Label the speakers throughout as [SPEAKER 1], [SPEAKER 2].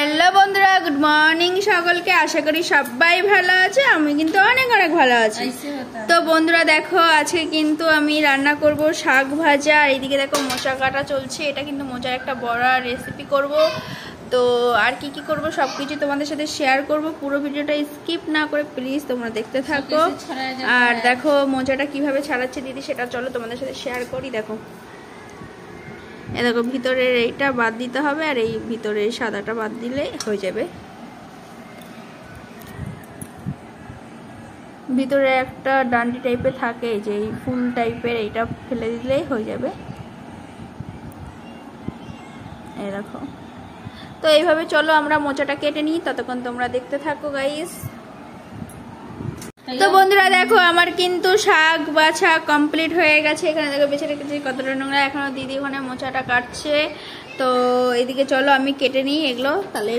[SPEAKER 1] Hello বন্ধুরা, good morning সকলকে। আশা করি সবাই ভালো আছে, আমি কিন্তু অনেক অনেক ভালো আছি। তো বন্ধুরা দেখো, আজকে কিন্তু আমি রান্না করব শাক ভাজা। আর এইদিকে দেখো মোচা কাটা চলছে। এটা কিন্তু মোচার একটা বড়া রেসিপি করব। তো আর কি কি করব সব কিছু তোমাদের সাথে শেয়ার করব। পুরো ভিডিওটা স্কিপ না করে প্লিজ তোমরা দেখতে থাকো। আর দেখো মোচাটা কিভাবে ছাড়াচ্ছে দিদি, সেটা চলো তোমাদের সাথে শেয়ার করি। দেখো দেখো ভিতরের এইটা বাদ দিতে হবে, আর এই ভিতরের সাদাটা বাদ দিলে হয়ে যাবে। ভিতরে একটা ডান্ডি টাইপের থাকে, যে ফুল টাইপের, এইটা ফেলে দিলেই হয়ে যাবে। এই দেখো। তো এইভাবে চলো আমরা মোচাটা কেটে নিই, ততক্ষণ তোমরা দেখতে থাকো গাইস। তো বন্ধুরা দেখো, আমার কিন্তু শাক বাছা কমপ্লিট হয়ে গেছে। এখানে দেখো বেছে রেখেছি কতটা নোংরা, এখনো দিদি ওখানে মোচাটা কাটছে। তো এদিকে চলো আমি কেটে নিই এগুলো, তাহলে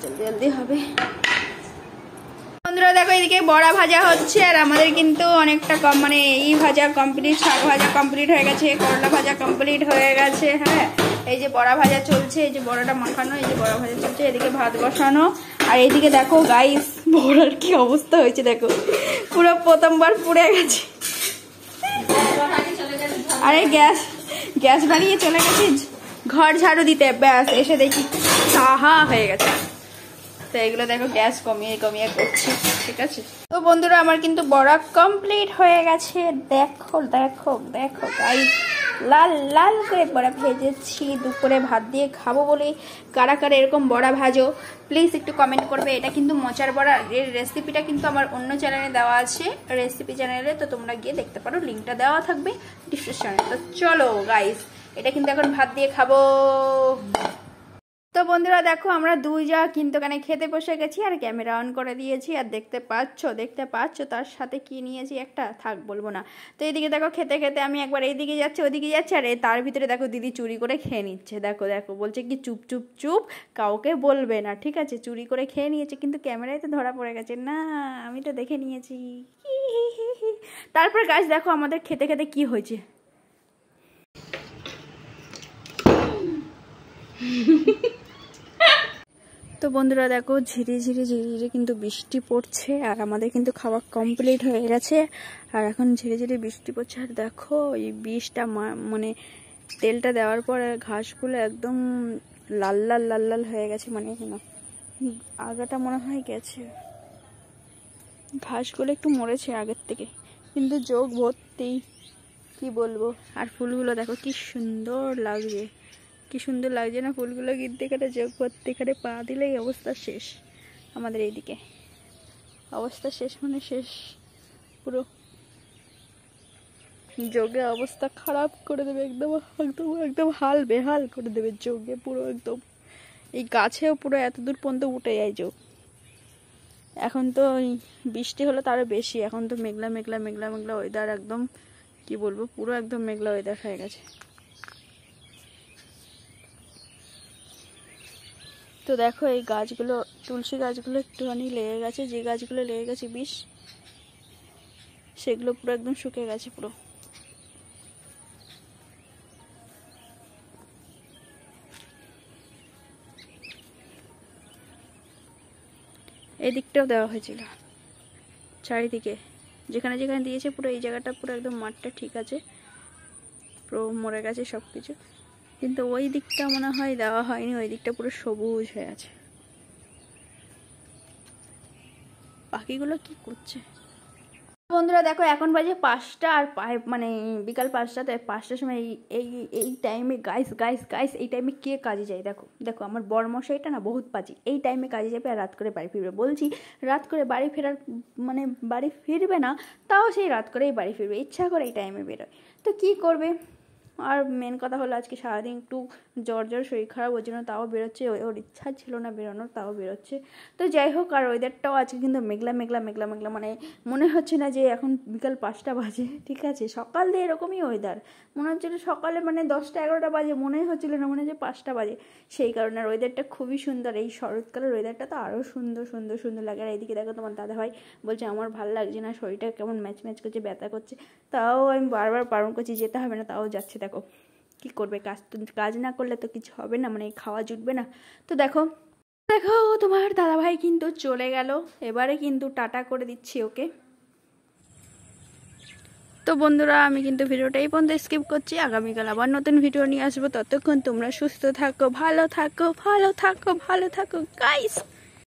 [SPEAKER 1] জলদি জলদি হবে। বন্ধুরা দেখো, এদিকে বড়া ভাজা হচ্ছে, আর আমাদের কিন্তু অনেকটা কম, মানে এই ভাজা কমপ্লিট, শাক ভাজা কমপ্লিট হয়ে গেছে, করলা ভাজা কমপ্লিট হয়ে গেছে। হ্যাঁ, এই যে বড়া ভাজা চলছে, এই যে বড়াটা মাখানো, এই যে বড়া ভাজা চলছে, এদিকে ভাত বসানো। আর এইদিকে দেখো গাইস, বড়ার কি অবস্থা হয়েছে দেখো, পুরো প্রথমবার পুড়ে গেছে। আরে গ্যাস বাড়িয়ে চলে গেছে ঘর ঝাড়ু দিতে, ব্যাস এসে দেখি সাহা হয়ে গেছে। তো এগুলো দেখো গ্যাস কমিয়ে কমিয়ে করছি, ঠিক আছে। তো বন্ধুরা আমার কিন্তু বড়া কমপ্লিট হয়ে গেছে। দেখো দেখো দেখো গাইস, লাল লাল করে বড়া ভেজেছি। দুপুরে ভাত দিয়ে খাবো বলে কারা কারা এরকম বড়া ভাজো প্লিজ একটু কমেন্ট করবে। এটা কিন্তু মোচার বড়া এর রেসিপিটা কিন্তু আমার অন্য চ্যানেলে দেওয়া আছে, রেসিপি চ্যানেলে, তো তোমরা গিয়ে দেখতে পারো, লিঙ্কটা দেওয়া থাকবে ডিসক্রিপশনে। তো চলো গাইস, এটা কিন্তু এখন ভাত দিয়ে খাবো। তো বন্ধুরা দেখো, আমরা দুই যা কিন্তু ওখানে খেতে বসে গেছি, আর ক্যামেরা অন করে দিয়েছি। আর দেখতে পাচ্ছ তার সাথে কি নিয়েছি, একটা থাক বলবো না। তো এইদিকে দেখো খেতে খেতে আমি একবার এইদিকে যাচ্ছি, ওদিকে যাচ্ছি, আর তার ভিতরে দেখো দিদি চুরি করে খেয়ে নিচ্ছে। দেখো দেখো, বলছে কি চুপ চুপ চুপ, কাউকে বলবে না, ঠিক আছে। চুরি করে খেয়ে নিয়েছে, কিন্তু ক্যামেরায় তো ধরা পড়ে গেছে না, আমি তো দেখে নিয়েছি। তারপর গাছ দেখো আমাদের খেতে খেতে কি হয়েছে। তো বন্ধুরা দেখো, ঝিরি ঝিরি ঝিরি ঝিরি কিন্তু বৃষ্টি পড়ছে, আর আমাদের কিন্তু খাওয়া কমপ্লিট হয়ে গেছে। আর এখন ঝিরি ঝিরি বৃষ্টি পড়ছে, আর দেখো এই বীজটা মানে তেলটা দেওয়ার পর ঘাসগুলো একদম লাল লাল লাল লাল হয়ে গেছে, মানে না আগাটা মনে হয় গেছে, ঘাসগুলো একটু মরেছে আগের থেকে, কিন্তু যোগ ভর্তি, কি বলবো। আর ফুলগুলো দেখো কি সুন্দর লাগছে, কি সুন্দর লাগছে না ফুলগুলো। গিরতে কাটে যোগ ভর্তি কাটে, পা দিলেই অবস্থা শেষ। আমাদের এইদিকে অবস্থা শেষ, মানে শেষ পুরো, যোগে অবস্থা খারাপ করে দেবে, একদম একদম একদম হাল বেহাল করে দেবে যোগে পুরো একদম। এই গাছেও পুরো এত দূর পর্যন্ত উঠে যায় যোগ। এখন তো বৃষ্টি হলো তারও বেশি, এখন তো মেঘলা মেঘলা মেঘলা মেঘলা ওয়েদার, একদম কি বলবো, পুরো একদম মেঘলা ওয়েদার হয়ে গেছে। তো দেখো এই গাছগুলো, তুলসী গাছগুলো একটুখানি লেগে গেছে, যে গাছগুলো লেগে গেছে বিষ, সেগুলো পুরো একদম শুকিয়ে গেছে পুরো। এই দিকটাও দেওয়া হয়েছিল, চারিদিকে যেখানে যেখানে দিয়েছে পুরো এই জায়গাটা পুরো একদম মাঠটা ঠিক আছে, পুরো মরে গেছে সব কিছু, কিন্তু ওই দিকটা মনে হয় দেওয়া হয়নি, ওই দিকটা পুরো সবুজ হয়ে আছে। পাখিগুলো কি করছে বন্ধুরা দেখো, এখন বাজে 5টা, আর মানে বিকাল 5টা। তো 5টার সময় এই এই টাইমে গাইস গাইস গাইস, এই টাইমে কে কাজে যায়? দেখো দেখো, আমার বরমশাইটা না বহুত পাজি, এই টাইমে কাজে যাবে আর রাত করে বাড়ি ফিরবে। বলছি রাত করে বাড়ি ফেরার, মানে বাড়ি ফিরবে না, তাও সেই রাত করেই বাড়ি ফিরবে, ইচ্ছা করে এই টাইমে বেরোয়। তো কি করবে। আর মেন কথা হলো আজকে সারাদিন একটু জ্বর শরীর খারাপ, ওই জন্য তাও বেরোচ্ছে, ওর ইচ্ছা ছিল না বেরোনোর, তাও বেরোচ্ছে। তো যাই হোক, আর ওয়েদারটাও আজকে কিন্তু মেঘলা মেঘলা মেঘলা মেঘলা, মানে মনে হচ্ছে না যে এখন বিকাল 5টা বাজে, ঠিক আছে। সকাল দিয়ে এরকমই ওয়েদার, মনে হচ্ছিল সকালে মানে 10টা 11টা বাজে, মনেই হচ্ছিল না মনে হচ্ছে 5টা বাজে। সেই কারণে আর ওয়েদারটা খুবই সুন্দর, এই শরৎকালের ওয়েদারটা তো আরও সুন্দর সুন্দর সুন্দর লাগে। আর এইদিকে দেখো তোমার দাদাভাই বলছে আমার ভালো লাগছে না, শরীরটা কেমন ম্যাচ ম্যাচ করছে, ব্যথা করছে। তাও আমি বারবার বারণ করছি যেতে হবে না, তাও যাচ্ছে। দেখো কি করবে, কাজ না করলে তো কিছু হবে না, মানে খাওয়া জুটবে না। তো দেখো দেখো তোমার দাদাভাই কিন্তু চলে গেল, এবারে কিন্তু টাটা করে দিচ্ছি ওকে। তো বন্ধুরা আমি কিন্তু ভিডিওটা এই পর্যন্ত স্কিপ করছি, আগামীকাল আবার নতুন ভিডিও নিয়ে আসবো। ততক্ষণ তোমরা সুস্থ থাকো, ভালো থাকো, ভালো থাকো, ভালো থাকো গাইস।